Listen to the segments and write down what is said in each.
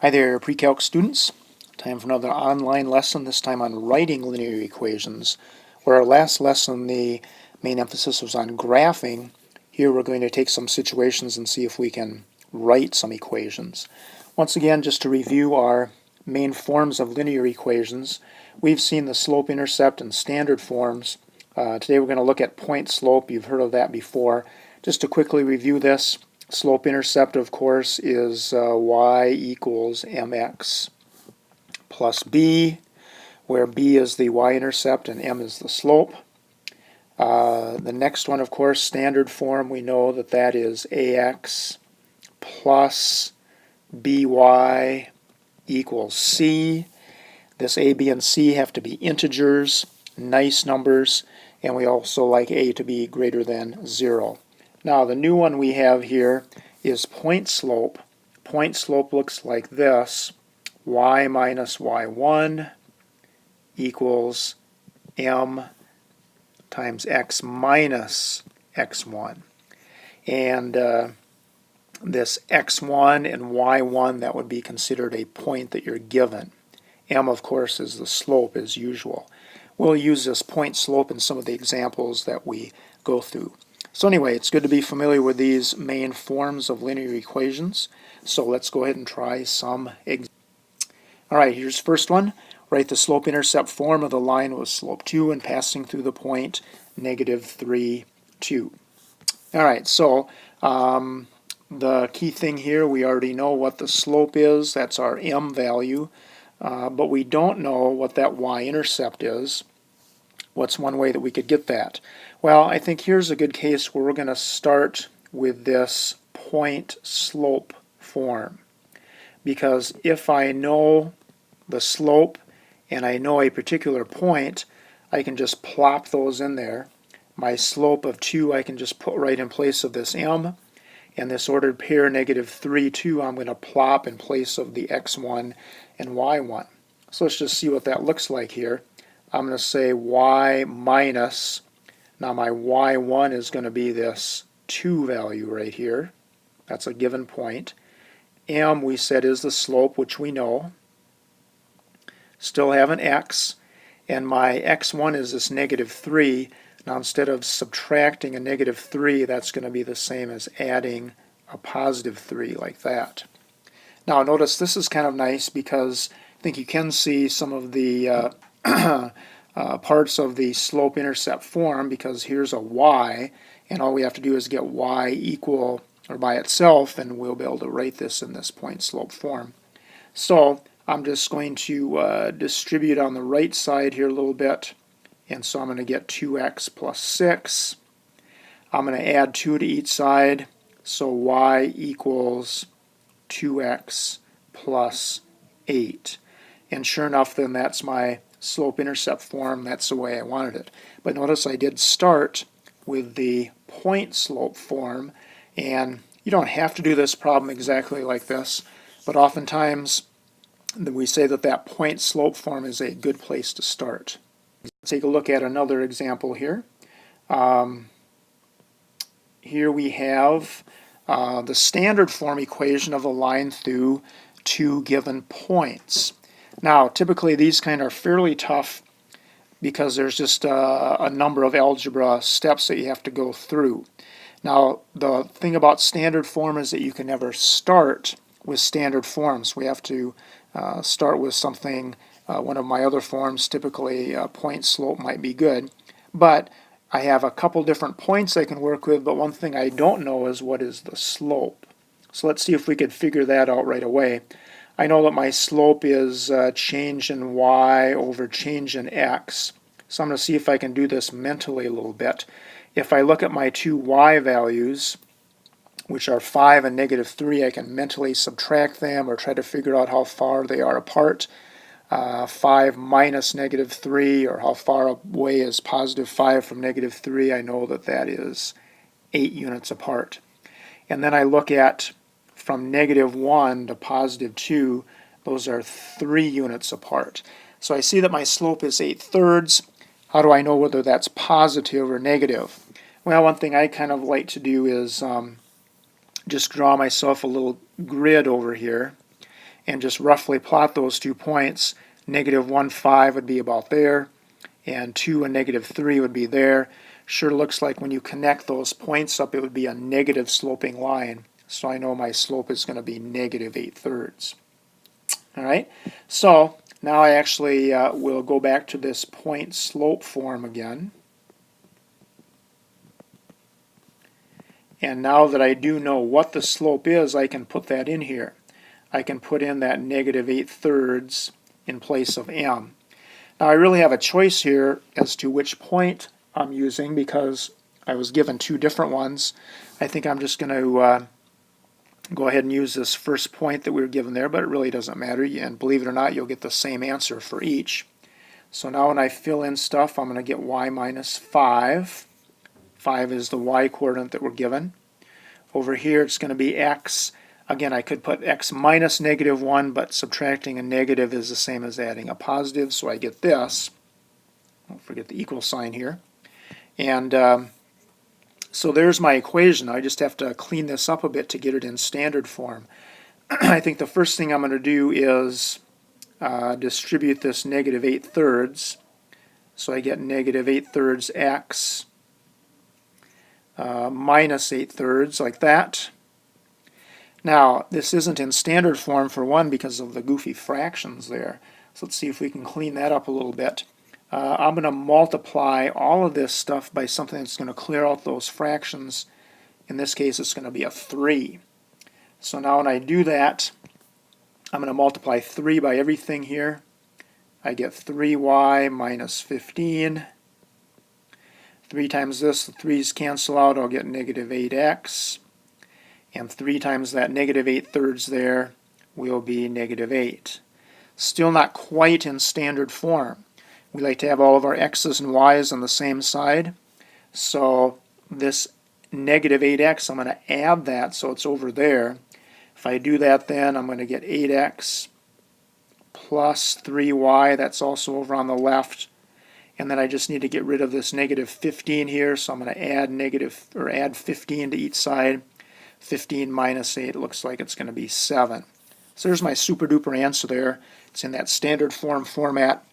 Hi there, Pre-Calc students. Time for another online lesson, this time on writing linear equations. Where our last lesson, the main emphasis was on graphing. Here we're going to take some situations and see if we can write some equations. Once again, just to review our main forms of linear equations, we've seen the slope, intercept, and standard forms. Today we're going to look at point slope. You've heard of that before. Just to quickly review this, slope-intercept, of course, is y equals mx plus b, where b is the y-intercept and m is the slope. The next one, of course, standard form, we know that that is ax plus by equals c. This a, b, and c have to be integers, nice numbers, and we also like a to be greater than 0. Now the new one we have here is point slope. Point slope looks like this: y minus y1 equals m times x minus x1. And this x1 and y1, that would be considered a point that you're given. M, of course, is the slope as usual. We'll use this point slope in some of the examples that we go through. So anyway, it's good to be familiar with these main forms of linear equations. So let's go ahead and try some examples. All right, here's the first one. Write the slope-intercept form of the line with slope 2 and passing through the point -3, 2. All right, so the key thing here, we already know what the slope is. That's our m value. But we don't know what that y-intercept is. What's one way that we could get that? Well, I think here's a good case where we're going to start with this point slope form. Because if I know the slope and I know a particular point, I can just plop those in there. My slope of 2 I can just put right in place of this m. And this ordered pair -3, 2, I'm going to plop in place of the x1 and y1. So let's just see what that looks like here. I'm going to say y minus, now my y1 is going to be this 2 value right here. That's a given point. M, we said, is the slope, which we know. Still have an x, and my x1 is this -3. Now instead of subtracting a -3, that's going to be the same as adding a +3, like that. Now notice this is kind of nice because I think you can see some of the parts of the slope-intercept form, because here's a y, and all we have to do is get y equal or by itself, and we'll be able to write this in this point slope form. So I'm just going to distribute on the right side here a little bit, and so I'm going to get 2x plus 6. I'm going to add 2 to each side, so y equals 2x plus 8. And sure enough, then that's my slope-intercept form. That's the way I wanted it. But notice I did start with the point slope form, and you don't have to do this problem exactly like this, but oftentimes we say that that point slope form is a good place to start. Let's take a look at another example here. Here we have the standard form equation of a line through 2 given points. Now, typically these kind are fairly tough because there's just a number of algebra steps that you have to go through. Now, the thing about standard form is that you can never start with standard forms. We have to start with something, one of my other forms, typically point slope might be good. But I have a couple different points I can work with, but one thing I don't know is what is the slope. So let's see if we could figure that out right away. I know that my slope is change in y over change in x. So I'm going to see if I can do this mentally a little bit. If I look at my two y values, which are 5 and -3, I can mentally subtract them or try to figure out how far they are apart. 5 minus -3, or how far away is +5 from -3, I know that that is 8 units apart. And then I look at from -1 to +2, those are 3 units apart. So I see that my slope is 8/3. How do I know whether that's positive or negative? Well, one thing I kind of like to do is just draw myself a little grid over here. and just roughly plot those 2 points, negative 1, 5 would be about there, and 2 and negative 3 would be there. Sure looks like when you connect those points up, it would be a negative sloping line. So I know my slope is going to be negative 8/3. All right, so now I actually will go back to this point slope form again. And now that I do know what the slope is, I can put that in here. I can put in that negative 8/3 in place of m. Now I really have a choice here as to which point I'm using because I was given 2 different ones. I think I'm just going to go ahead and use this first point that we were given there, but it really doesn't matter, and believe it or not, you'll get the same answer for each. So now when I fill in stuff, I'm going to get y minus 5. 5 is the y coordinate that we're given. Over here it's going to be x. Again, I could put x minus negative 1, but subtracting a negative is the same as adding a positive, so I get this. Don't forget the equal sign here. And so there's my equation. I just have to clean this up a bit to get it in standard form. I think the first thing I'm going to do is distribute this negative 8/3. So I get negative 8/3 x minus 8/3, like that. Now, this isn't in standard form for one because of the goofy fractions there. So let's see if we can clean that up a little bit. I'm going to multiply all of this stuff by something that's going to clear out those fractions. In this case, it's going to be a 3. So now when I do that, I'm going to multiply 3 by everything here. I get 3y minus 15. 3 times this, the 3's cancel out, I'll get negative 8x. And 3 times that negative 8/3 there will be negative 8. Still not quite in standard form. We like to have all of our x's and y's on the same side. So this negative 8x, I'm going to add that so it's over there. If I do that, then I'm going to get 8x plus 3y, that's also over on the left. And then I just need to get rid of this negative 15 here, so I'm going to add 15 to each side. 15 minus 8 looks like it's going to be 7. So there's my super duper answer there. It's in that standard form format,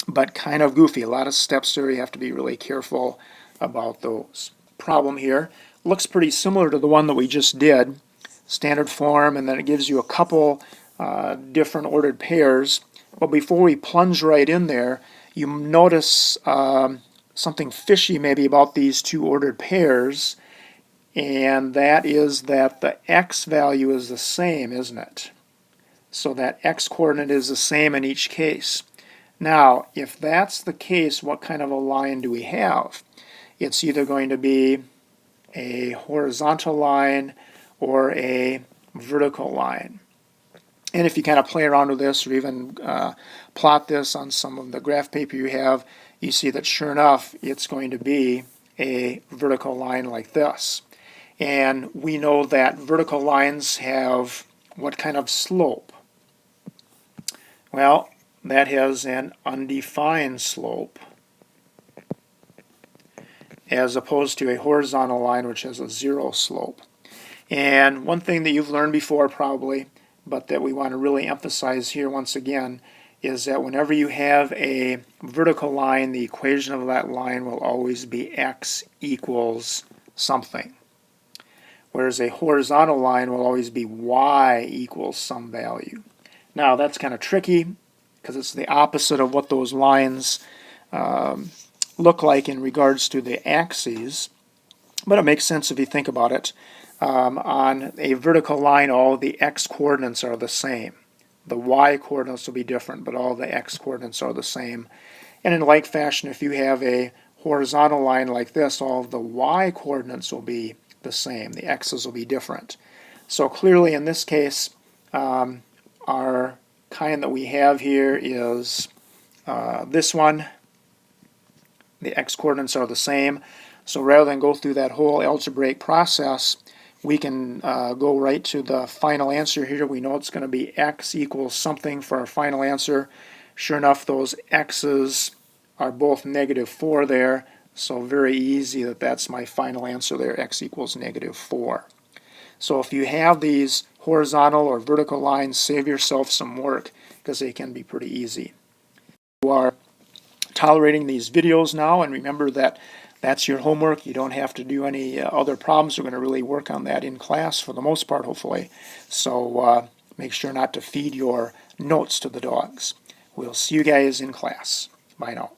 but kind of goofy. A lot of steps there. You have to be really careful about those. Problem here looks pretty similar to the one that we just did. Standard form, and then it gives you a couple different ordered pairs. But before we plunge right in there, you notice something fishy maybe about these 2 ordered pairs, and that is that the x value is the same, isn't it? So that x coordinate is the same in each case. Now, if that's the case, what kind of a line do we have? It's either going to be a horizontal line or a vertical line. And if you kind of play around with this or even plot this on some of the graph paper you have, you see that sure enough it's going to be a vertical line like this. And we know that vertical lines have what kind of slope? Well, that has an undefined slope as opposed to a horizontal line which has a 0 slope. And one thing that you've learned before probably, but that we want to really emphasize here once again, is that whenever you have a vertical line, the equation of that line will always be x equals something. Whereas a horizontal line will always be y equals some value. Now that's kind of tricky because it's the opposite of what those lines look like in regards to the axes, but it makes sense if you think about it. On a vertical line, all the x coordinates are the same. The y coordinates will be different, but all the x coordinates are the same. And in like fashion, if you have a horizontal line like this, all of the y coordinates will be the same. The x's will be different. So clearly in this case, our kind that we have here is this one. The x coordinates are the same. So rather than go through that whole algebraic process, we can go right to the final answer here. We know it's going to be x equals something for our final answer. Sure enough, those x's are both negative 4 there, so very easy that that's my final answer there, x equals negative 4. So if you have these horizontal or vertical lines, save yourself some work because they can be pretty easy. You are tolerating these videos now, and remember that that's your homework. You don't have to do any other problems. We're going to really work on that in class for the most part, hopefully. So make sure not to feed your notes to the dogs. We'll see you guys in class. Bye now.